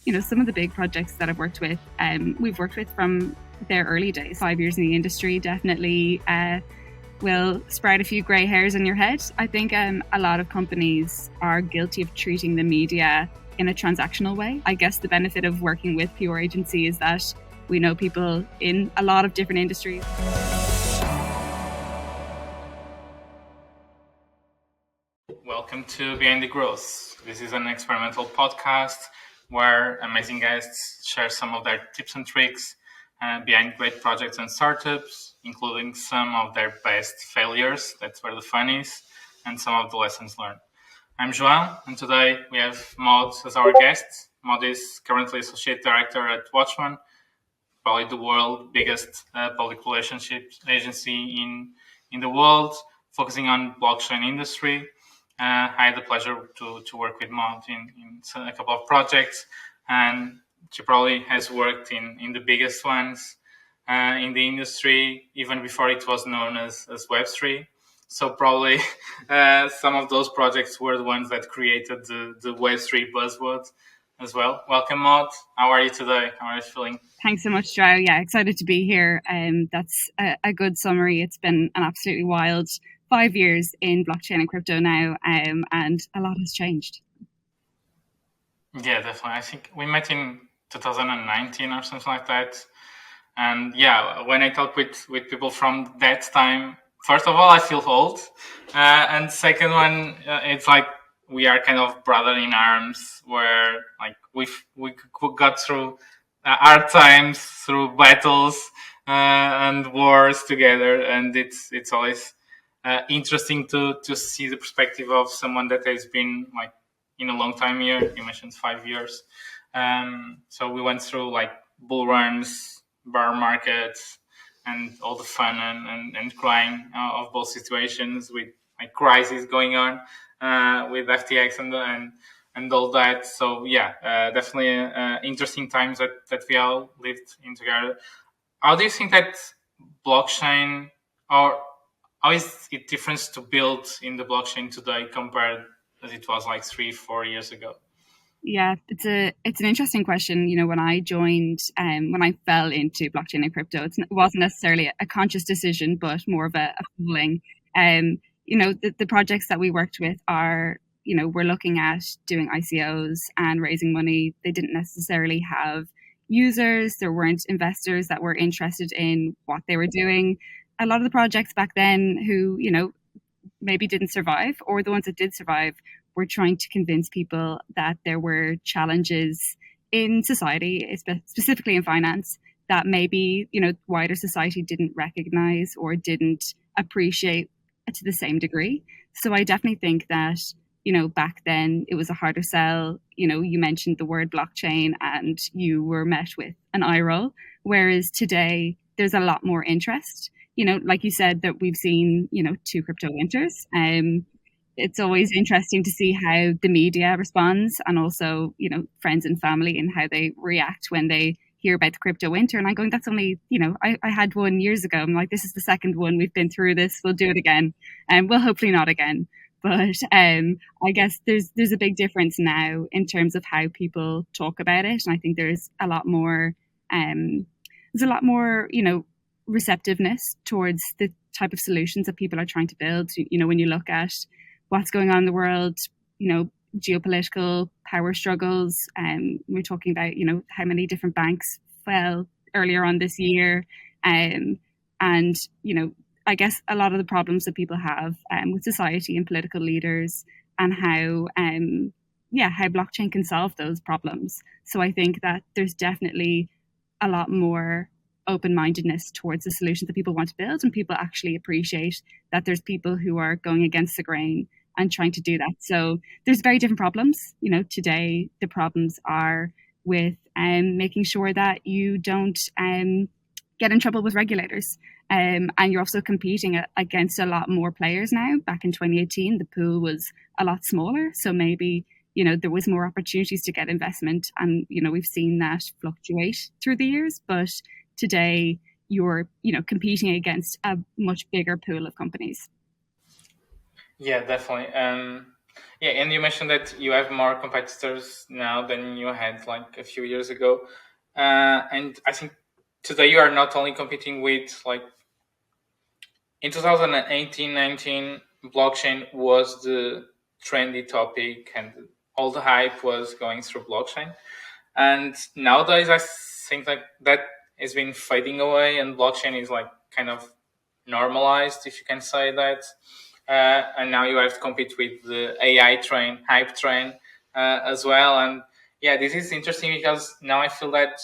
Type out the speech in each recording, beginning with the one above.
some of the big projects that I've worked with, we've worked with from their early days. 5 years in the industry definitely will sprout a few grey hairs on your head. I think a lot of companies are guilty of treating the media in a transactional way. I guess the benefit of working with PR agency is that we know people in a lot of different industries. Welcome to Behind the Growth. This is an experimental podcast where amazing guests share some of their tips and tricks behind great projects and startups, including some of their best failures, that's where the fun is, and some of the lessons learned. I'm João, and today we have Maud as our guest. Maud is currently Associate Director at Wachsman, probably the world's biggest public relations agency in the world, focusing on blockchain industry. I had the pleasure to work with Maud in a couple of projects, and she probably has worked in the biggest ones in the industry, even before it was known as Web3. So probably some of those projects were the ones that created the Web3 buzzword as well. Welcome, Maud. How are you today? How are you feeling? Thanks so much, João. Yeah, excited to be here. That's a good summary. It's been an absolutely wild 5 years in blockchain and crypto now, and a lot has changed. Yeah, definitely. I think we met in 2019 or something like that. And yeah, when I talk with people from that time, first of all, I feel old. And second one, it's like we are kind of brother in arms, where like we got through hard times, through battles and wars together. And it's always interesting to see the perspective of someone that has been like in a long time here. You mentioned 5 years. So we went through like bull runs, bear markets, and all the fun and crying of both situations, with like crisis going on with FTX and all that. So yeah, definitely interesting times that we all lived in together. How do you think that blockchain, or how is it different to build in the blockchain today compared as it was like 3-4 years ago? Yeah, it's an interesting question. When I joined, when I fell into blockchain and crypto, it wasn't necessarily a conscious decision, but more of a falling. The projects that we worked with are, we're looking at doing ICOs and raising money. They didn't necessarily have users. There weren't investors that were interested in what they were doing. A lot of the projects back then who, maybe didn't survive, or the ones that did survive, were trying to convince people that there were challenges in society, specifically in finance, that maybe, wider society didn't recognize or didn't appreciate to the same degree. So I definitely think that, back then it was a harder sell. You mentioned the word blockchain and you were met with an eye roll, whereas today there's a lot more interest. Like you said, that we've seen, 2 crypto winters. It's always interesting to see how the media responds, and also, friends and family and how they react when they hear about the crypto winter. And I'm going, that's only, I had one years ago. I'm like, this is the second one. We've been through this. We'll do it again. And well, hopefully not again. But I guess there's a big difference now in terms of how people talk about it. And I think there's a lot more, receptiveness towards the type of solutions that people are trying to build. When you look at what's going on in the world, geopolitical power struggles, we're talking about, how many different banks fell earlier on this year. And, I guess a lot of the problems that people have with society and political leaders, and how blockchain can solve those problems. So I think that there's definitely a lot more open-mindedness towards the solutions that people want to build, and people actually appreciate that there's people who are going against the grain and trying to do that. So there's very different problems. Today the problems are with making sure that you don't get in trouble with regulators. And you're also competing against a lot more players now. Back in 2018, the pool was a lot smaller. So maybe, there was more opportunities to get investment. And, we've seen that fluctuate through the years. But today you're, competing against a much bigger pool of companies. Yeah, definitely. Yeah, and you mentioned that you have more competitors now than you had like a few years ago, and I think today you are not only competing with like in 2018-19, blockchain was the trendy topic, and all the hype was going through blockchain. And nowadays, I think like that has been fading away, and blockchain is like kind of normalized, if you can say that. And now you have to compete with the AI train, hype train, as well. And yeah, this is interesting because now I feel that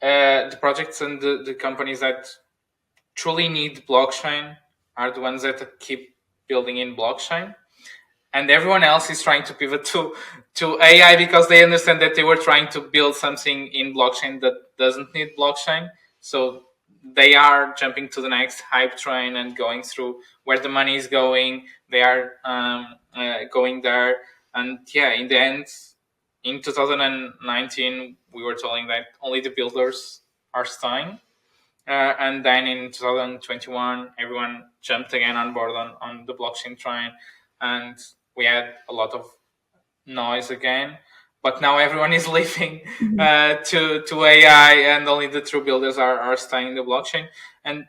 the projects and the companies that truly need blockchain are the ones that keep building in blockchain, and everyone else is trying to pivot to AI because they understand that they were trying to build something in blockchain that doesn't need blockchain. So they are jumping to the next hype train and going through where the money is going. They are going there, and yeah, in the end, in 2019, we were telling that only the builders are staying. And then in 2021, everyone jumped again on board on the blockchain train, and we had a lot of noise again. But now everyone is leaving Mhm. to AI, and only the true builders are staying in the blockchain. And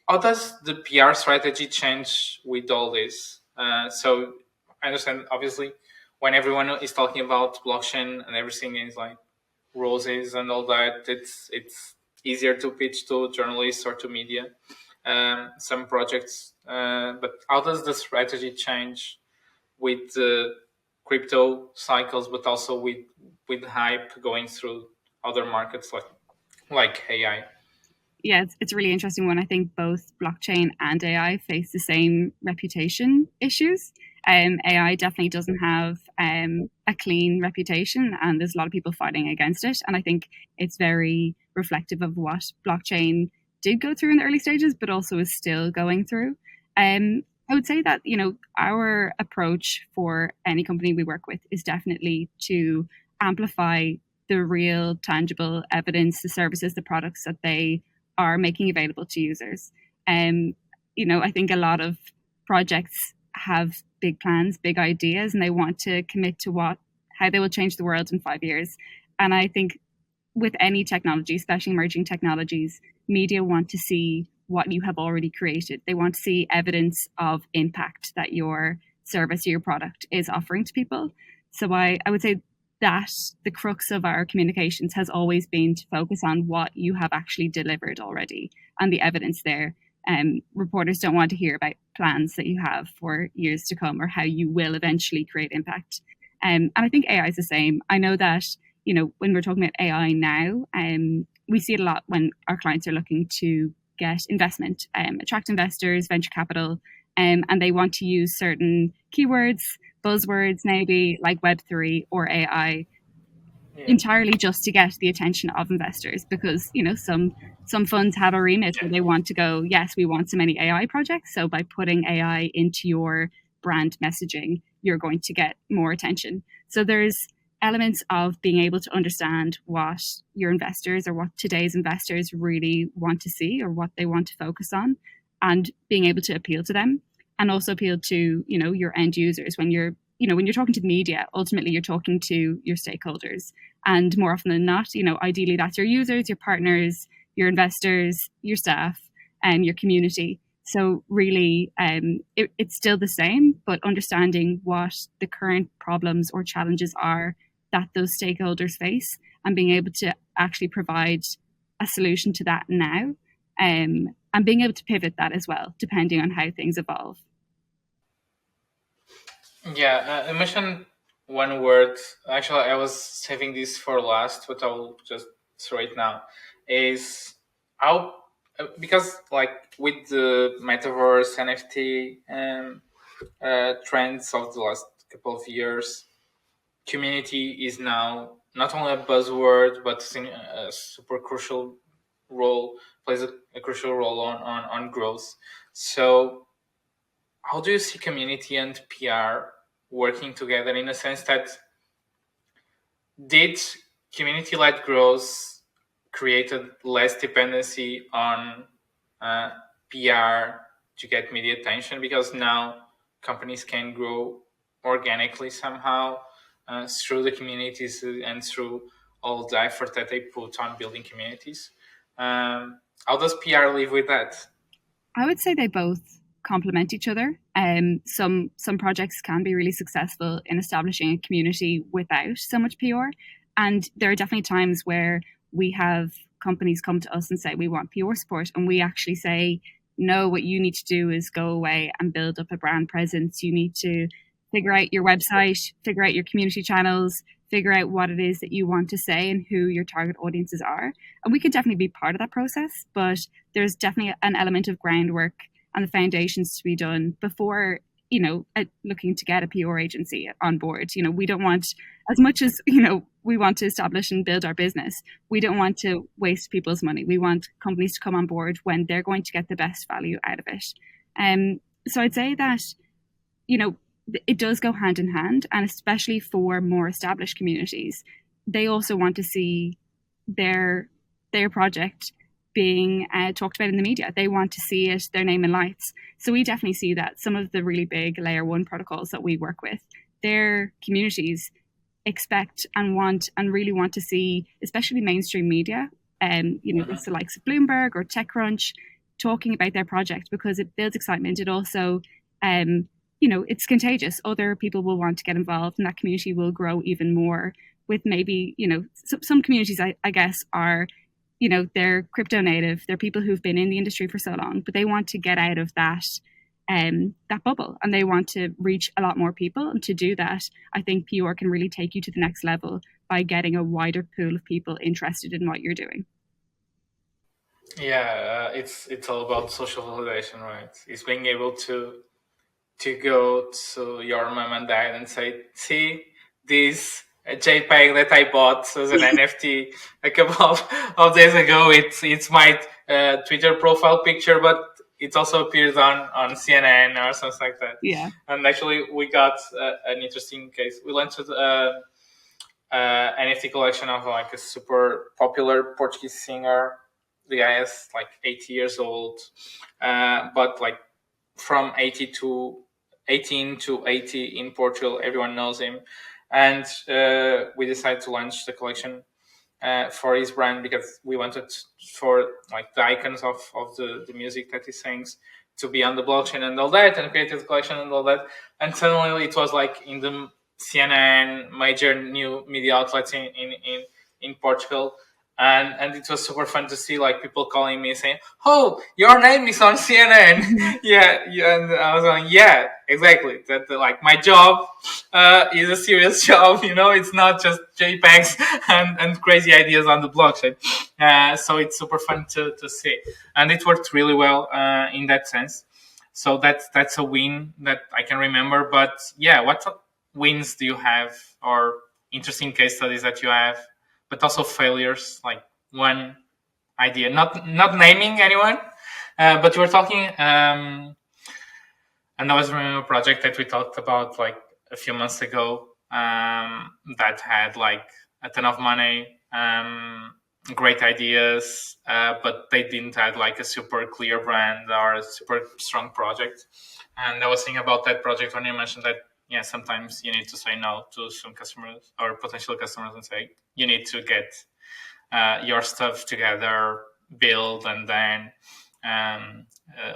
how does the PR strategy change with all this? So I understand, obviously, when everyone is talking about blockchain and everything is like roses and all that, it's easier to pitch to journalists or to media. Some projects, but how does the strategy change with the crypto cycles, but also with hype going through other markets like AI? Yeah, it's a really interesting one. I think both blockchain and AI face the same reputation issues. AI definitely doesn't have a clean reputation, and there's a lot of people fighting against it. And I think it's very reflective of what blockchain did go through in the early stages, but also is still going through. I would say that our approach for any company we work with is definitely to amplify the real, tangible evidence, the services, the products that they are making available to users. Um, I think a lot of projects have big plans, big ideas, and they want to commit to how they will change the world in 5 years. And I think with any technology, especially emerging technologies, media want to see what you have already created. They want to see evidence of impact that your service or your product is offering to people. So I would say that the crux of our communications has always been to focus on what you have actually delivered already and the evidence there. Reporters don't want to hear about plans that you have for years to come or how you will eventually create impact. And I think AI is the same. I know that when we're talking about AI now, we see it a lot when our clients are looking to get investment, attract investors, venture capital, and they want to use certain keywords, buzzwords, maybe like Web3 or AI, Yeah, entirely just to get the attention of investors because some funds have a remit yeah, where they want to go, yes, we want so many AI projects, so by putting AI into your brand messaging you're going to get more attention. So there's elements of being able to understand what your investors or what today's investors really want to see or what they want to focus on, and being able to appeal to them, and also appeal to your end users. When you're talking to the media, ultimately you're talking to your stakeholders, and more often than not, ideally that's your users, your partners, your investors, your staff, and your community. So really, it's still the same, but understanding what the current problems or challenges are that those stakeholders face, and being able to actually provide a solution to that now, and being able to pivot that as well, depending on how things evolve. yeah. I mentioned one word. Actually, I was saving this for last, but I'll just throw it now. Is how because like with the metaverse NFT trends of the last couple of years, community is now not only a buzzword but a super crucial role plays a crucial role on growth. So how do you see community and PR working together in a sense that did community-led growth created less dependency on PR to get media attention because now companies can grow organically somehow through the communities and through all the effort that they put on building communities. How does PR live with that? I would say they both complement each other. Some projects can be really successful in establishing a community without so much PR, and there are definitely times where we have companies come to us and say we want PR support, and we actually say no. What you need to do is go away and build up a brand presence. You need to figure out your website, figure out your community channels, figure out what it is that you want to say and who your target audiences are. And we could definitely be part of that process, but there's definitely an element of groundwork and the foundations to be done before looking to get a PR agency on board. We don't want, as much as we want to establish and build our business, we don't want to waste people's money. We want companies to come on board when they're going to get the best value out of it. So I'd say that it does go hand in hand, and especially for more established communities, they also want to see their project being talked about in the media. They want to see it, their name in lights. So we definitely see that some of the really big layer one protocols that we work with, their communities expect and want and really want to see, especially mainstream media, it's the likes of Bloomberg or TechCrunch talking about their project, because it builds excitement. It also it's contagious. Other people will want to get involved, and that community will grow even more. With maybe, some communities, I guess, are, they're crypto native. They're people who've been in the industry for so long, but they want to get out of that bubble, and they want to reach a lot more people. And to do that, I think PR can really take you to the next level by getting a wider pool of people interested in what you're doing. Yeah, it's all about social validation, right? It's being able to go to your mom and dad and say, see this JPEG that I bought as an NFT a couple of days ago. It's my Twitter profile picture, but it also appears on CNN or something like that. Yeah. And actually, we got an interesting case. We launched an NFT collection of like a super popular Portuguese singer. The guy is like 80 years old, but like from 18 to 80 in Portugal, everyone knows him. And we decided to launch the collection for his brand, because we wanted for like the icons of the music that he sings to be on the blockchain and all that, and created the collection and all that. And suddenly it was like in the CNN, major new media outlets in Portugal. And it was super fun to see like people calling me saying, "Oh, your name is on CNN." yeah, and I was like, "Yeah, exactly. That like my job is a serious job. It's not just JPEGs and crazy ideas on the blockchain." So it's super fun to see, and it worked really well in that sense. So that's a win that I can remember. But yeah, what wins do you have, or interesting case studies that you have? But also failures, like one idea, not naming anyone, but you were talking, and I was remembering a project that we talked about like a few months ago, that had like a ton of money, great ideas, but they didn't have like a super clear brand or a super strong project. And I was thinking about that project when you mentioned that, yeah, sometimes you need to say no to some customers or potential customers and say, you need to get your stuff together, build, and then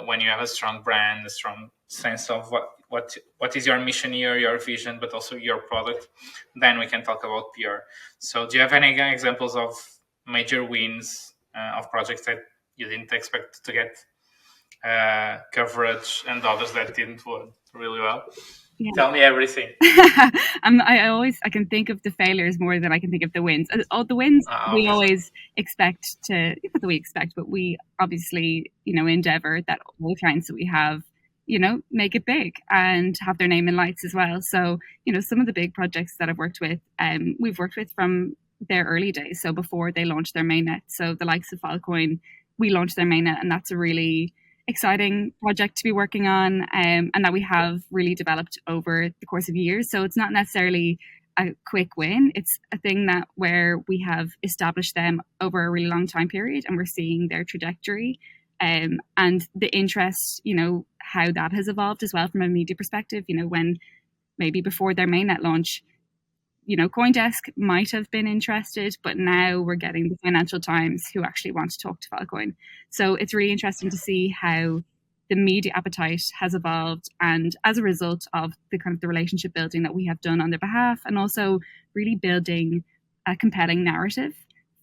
when you have a strong brand, a strong sense of what is your mission here, your vision, but also your product, then we can talk about PR. So do you have any examples of major wins of projects that you didn't expect to get coverage, and others that didn't work really well? Yeah. Tell me everything. I can think of the failures more than I can think of the wins. All the wins we always expect to, not that we expect, but we obviously, endeavor that all clients that we have, make it big and have their name in lights as well. So, some of the big projects that I've worked with, we've worked with from their early days. So before they launched their mainnet. So the likes of Filecoin, we launched their mainnet, and that's a really exciting project to be working on, and that we have really developed over the course of years. So it's not necessarily a quick win. It's a thing that where we have established them over a really long time period, and we're seeing their trajectory And the interest, how that has evolved as well from a media perspective. When maybe before their mainnet launch, CoinDesk might have been interested, but now we're getting the Financial Times who actually want to talk to Filecoin. So it's really interesting to see how the media appetite has evolved, and as a result of the kind of the relationship building that we have done on their behalf, and also really building a compelling narrative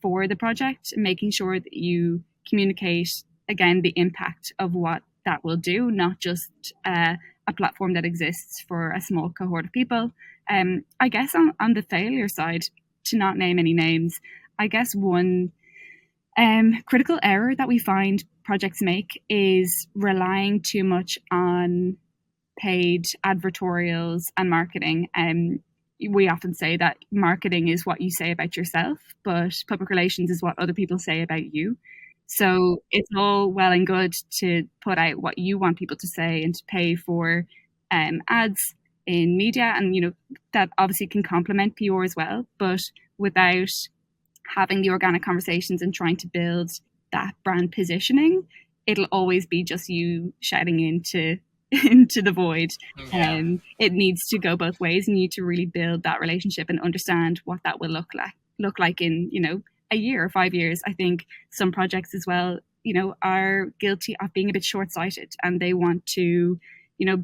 for the project, making sure that you communicate again the impact of what that will do, not just a platform that exists for a small cohort of people. I guess on the failure side, to not name any names, I guess one critical error that we find projects make is relying too much on paid advertorials and marketing. We often say that marketing is what you say about yourself, but public relations is what other people say about you. So it's all well and good to put out what you want people to say and to pay for ads in media, and that obviously can complement PR as well. But without having the organic conversations and trying to build that brand positioning, it'll always be just you shouting into into the void. Yeah. It needs to go both ways, and you need to really build that relationship and understand what that will look like in a year or 5 years. I think some projects as well, are guilty of being a bit short-sighted, and they want to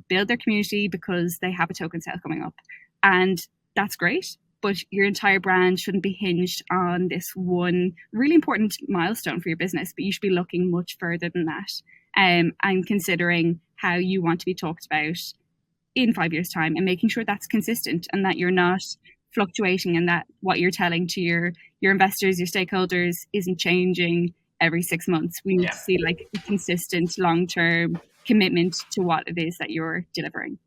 build their community because they have a token sale coming up, and that's great. But your entire brand shouldn't be hinged on this one really important milestone for your business. But you should be looking much further than that, and considering how you want to be talked about in 5 years' time, and making sure that's consistent and that you're not fluctuating, and that what you're telling to your investors, your stakeholders, isn't changing every 6 months. We need to see like a consistent long-term commitment to what it is that you're delivering.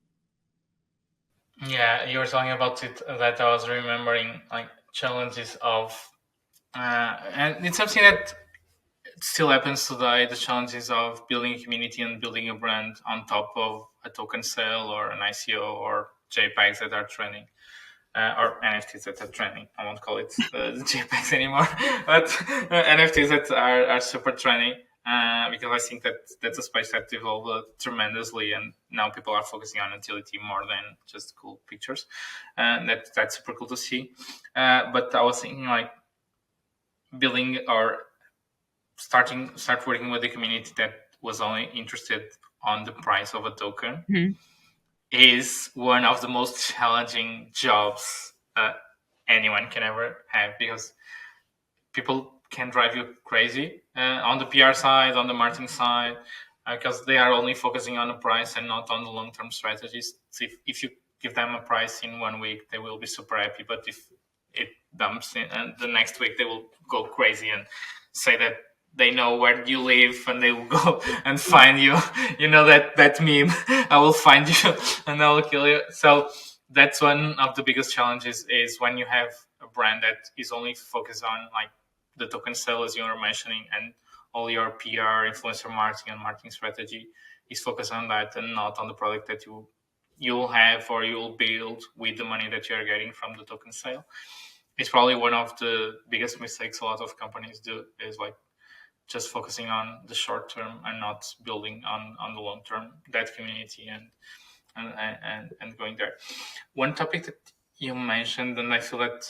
Yeah, you were talking about it, that I was remembering, like challenges of, and it's something that still happens today, the challenges of building a community and building a brand on top of a token sale or an ICO or JPEGs that are trending. Or NFTs that are trending. I won't call it JPEGs anymore, but NFTs that are super trending, because I think that that's a space that evolved tremendously, and now people are focusing on utility more than just cool pictures, and that's super cool to see. But I was thinking like building or start working with a community that was only interested on the price of a token. Mm-hmm. Is one of the most challenging jobs anyone can ever have, because people can drive you crazy on the PR side, on the marketing side, because they are only focusing on the price and not on the long-term strategies. So if you give them a price in 1 week, they will be super happy. But if it dumps in, and the next week they will go crazy and say that they know where you live and they will go and find you. You know that meme, I will find you and I will kill you. So that's one of the biggest challenges, is when you have a brand that is only focused on like the token sale, as you were mentioning, and all your PR, influencer marketing and marketing strategy is focused on that and not on the product that you'll have or you'll build with the money that you're getting from the token sale. It's probably one of the biggest mistakes a lot of companies do, is like just focusing on the short term and not building on the long term, that community and going there. One topic that you mentioned, and I feel that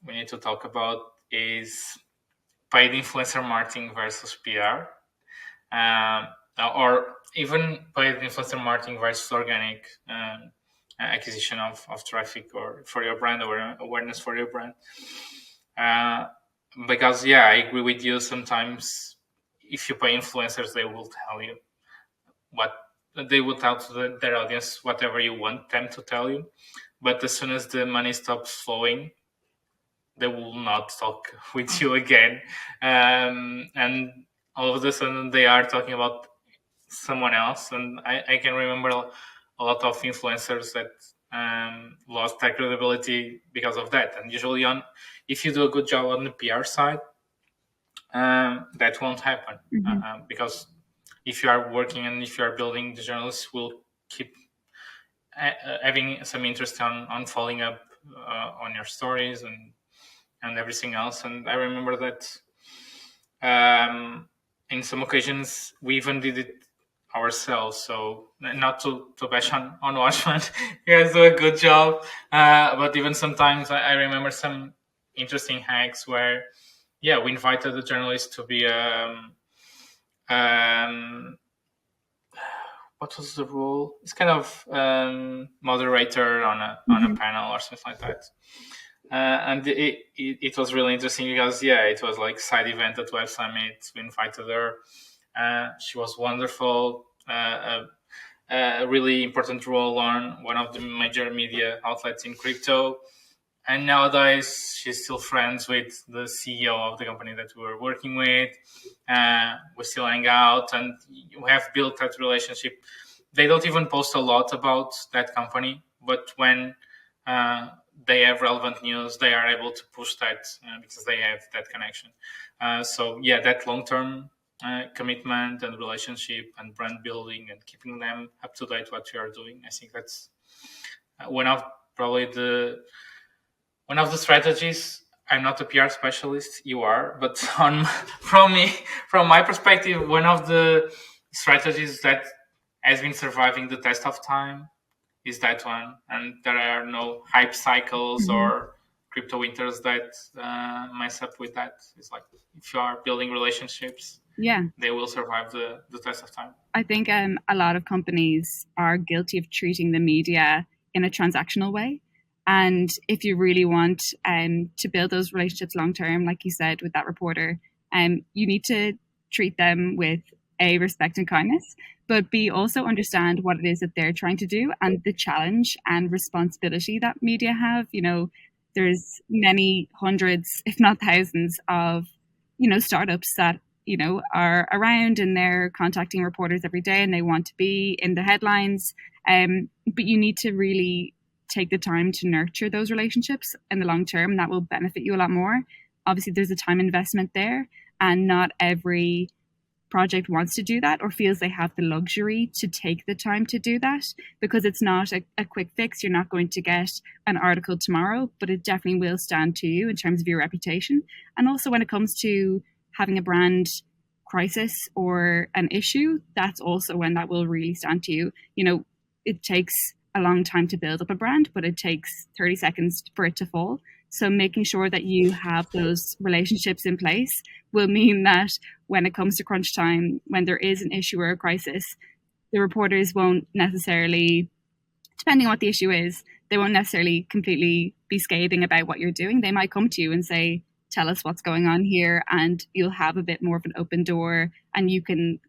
we need to talk about, is paid influencer marketing versus PR, or even paid influencer marketing versus organic acquisition of traffic or for your brand, or awareness for your brand. Because I agree with you. Sometimes if you pay influencers, they will tell you what they will tell to their audience, whatever you want them to tell you. But as soon as the money stops flowing, they will not talk with you again. And all of a sudden they are talking about someone else. And I can remember a lot of influencers that lost their credibility because of that. And usually if you do a good job on the PR side, that won't happen. Mm-hmm. Because if you are working and if you are building, the journalists will keep having some interest on following up on your stories and everything else. And I remember that in some occasions we even did it ourselves. So not to bash on Wachman, you guys do a good job. But even sometimes I remember some interesting hacks where, yeah, we invited the journalist to be what was the role? It's kind of moderator on a panel or something like that. And it was really interesting because, yeah, it was like side event at Web Summit. We invited her. She was wonderful. A really important role on one of the major media outlets in crypto. And nowadays, she's still friends with the CEO of the company that we were working with. We still hang out, and we have built that relationship. They don't even post a lot about that company, but when they have relevant news, they are able to push that because they have that connection. So yeah, that long-term commitment and relationship and brand building and keeping them up to date what we are doing, I think that's one of probably one of the strategies. I'm not a PR specialist, you are, but from my perspective, one of the strategies that has been surviving the test of time is that one, and there are no hype cycles or crypto winters that mess up with that. It's like if you are building relationships, Yeah, they will survive the test of time. I think a lot of companies are guilty of treating the media in a transactional way. And if you really want to build those relationships long term, like you said with that reporter, you need to treat them with a respect and kindness, but B, also understand what it is that they're trying to do and the challenge and responsibility that media have. You know, there's many hundreds, if not thousands, of startups that are around and they're contacting reporters every day and they want to be in the headlines. But you need to really take the time to nurture those relationships in the long term. That will benefit you a lot more. Obviously, there's a time investment there, and not every project wants to do that or feels they have the luxury to take the time to do that, because it's not a quick fix. You're not going to get an article tomorrow, but it definitely will stand to you in terms of your reputation. And also when it comes to having a brand crisis or an issue, that's also when that will really stand to you. You know, it takes a long time to build up a brand, but it takes 30 seconds for it to fall. So making sure that you have those relationships in place will mean that when it comes to crunch time, when there is an issue or a crisis, the reporters won't necessarily, depending on what the issue is, they won't necessarily completely be scathing about what you're doing. They might come to you and say, tell us what's going on here, and you'll have a bit more of an open door and you can,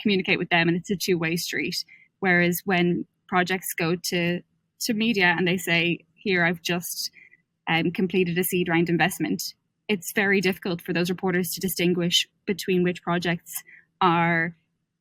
communicate with them, and it's a two-way street. Whereas when projects go to media and they say, here, I've just completed a seed round investment, it's very difficult for those reporters to distinguish between which projects are,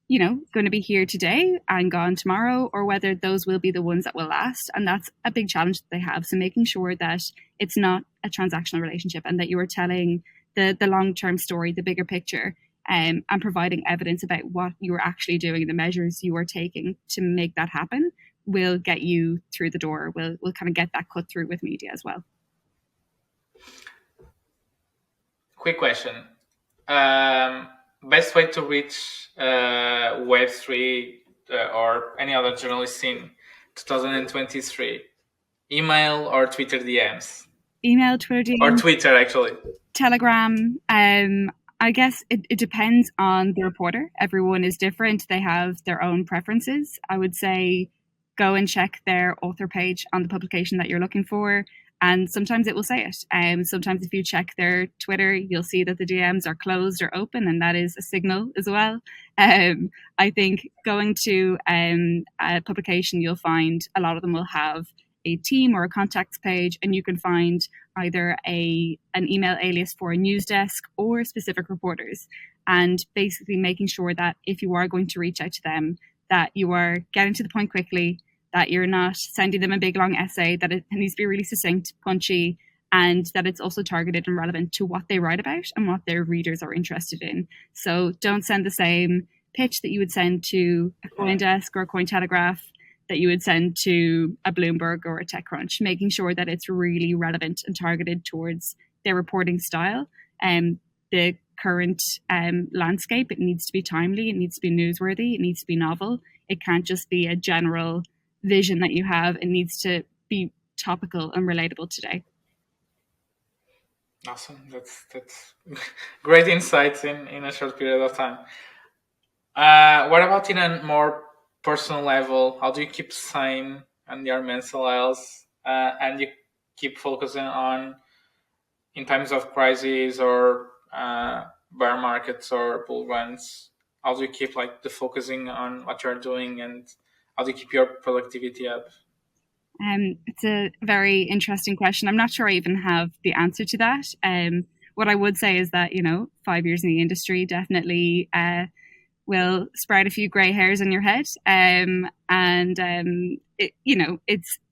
going to be here today and gone tomorrow, or whether those will be the ones that will last. And that's a big challenge that they have. So making sure that it's not a transactional relationship and that you are telling the long-term story, the bigger picture, and providing evidence about what you're actually doing, the measures you are taking to make that happen, will get you through the door, will kind of get that cut through with media as well. Quick question. Best way to reach Web3 or any other journalist in 2023? Email or Twitter DMs? Email, Twitter DMs. Or Twitter, actually. Telegram. I guess it depends on the reporter. Everyone is different. They have their own preferences. I would say go and check their author page on the publication that you're looking for. And sometimes it will say it. Sometimes if you check their Twitter, you'll see that the DMs are closed or open, and that is a signal as well. I think going to a publication, you'll find a lot of them will have a team or a contacts page, and you can find either an email alias for a news desk or specific reporters. And basically making sure that if you are going to reach out to them, that you are getting to the point quickly, that you're not sending them a big long essay, that it needs to be really succinct, punchy, and that it's also targeted and relevant to what they write about and what their readers are interested in. So don't send the same pitch that you would send to a CoinDesk or a Cointelegraph that you would send to a Bloomberg or a TechCrunch, making sure that it's really relevant and targeted towards their reporting style. The current landscape. It needs to be timely, it needs to be newsworthy, it needs to be novel. It can't just be a general vision that you have. It needs to be topical and relatable today. Awesome. That's great insights in a short period of time. What about in a more personal level? How do you keep sane on your mental health, and you keep focusing on in times of crises or bear markets or bull runs? How do you keep like the focusing on what you're doing, and how do you keep your productivity up? It's a very interesting question. I'm not sure I even have the answer to that. What I would say is that, 5 years in the industry definitely will sprout a few grey hairs on your head.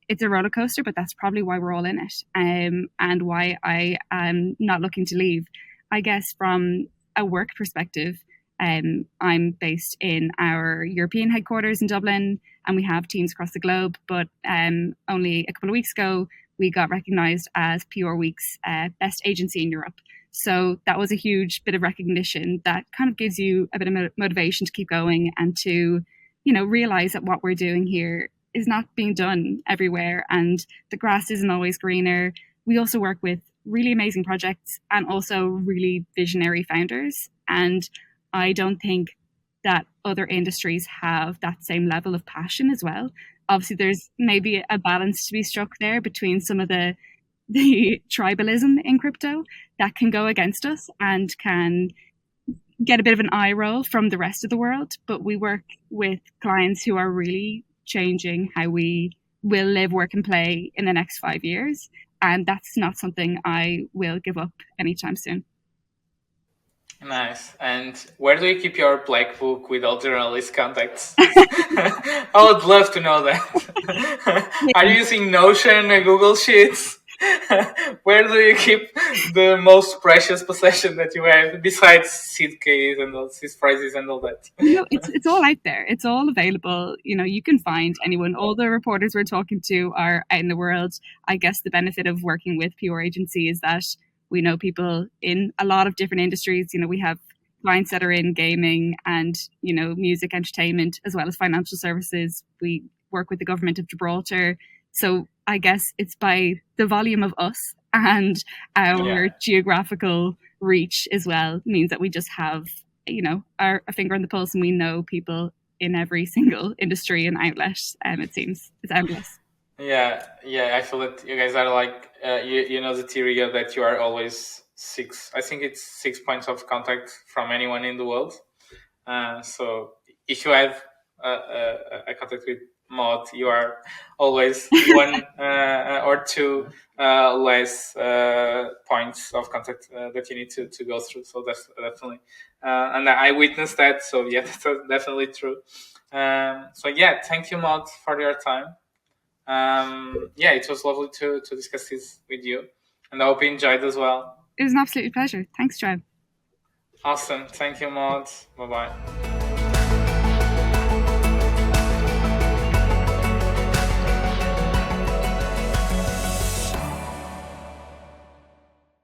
It's a roller coaster, but that's probably why we're all in it, and why I am not looking to leave. I guess from a work perspective, I'm based in our European headquarters in Dublin, and we have teams across the globe. But only a couple of weeks ago, we got recognised as PR Week's best agency in Europe. So that was a huge bit of recognition that kind of gives you a bit of motivation to keep going and to, realize that what we're doing here is not being done everywhere, and the grass isn't always greener. We also work with really amazing projects and also really visionary founders. And I don't think that other industries have that same level of passion as well. Obviously, there's maybe a balance to be struck there between some of the tribalism in crypto that can go against us and can get a bit of an eye roll from the rest of the world. But we work with clients who are really changing how we will live, work, and play in the next 5 years. And that's not something I will give up anytime soon. Nice. And where do you keep your black book with all journalist contacts? I would love to know that. Are you using Notion or Google Sheets? Where do you keep the most precious possession that you have besides seed keys and all seed phrases and all that? It's all out there. It's all available. You can find anyone. All the reporters we're talking to are out in the world. I guess the benefit of working with PR agency is that we know people in a lot of different industries. We have clients that are in gaming and, music, entertainment, as well as financial services. We work with the government of Gibraltar. So I guess it's by the volume of us and our geographical reach as well means that we just have, a finger on the pulse, and we know people in every single industry and outlet. It seems it's endless. Yeah, I feel that you guys are like, you know the theory that you are always I think it's 6 points of contact from anyone in the world. So if you have a contact with Mod, you are always one or two less points of contact that you need to go through. So that's definitely, and I witnessed that. So yeah, that's definitely true. So yeah, thank you, Mod, for your time. It was lovely to discuss this with you, and I hope you enjoyed as well. It was an absolute pleasure. Thanks, Joe. Awesome. Thank you, Maud. Bye bye.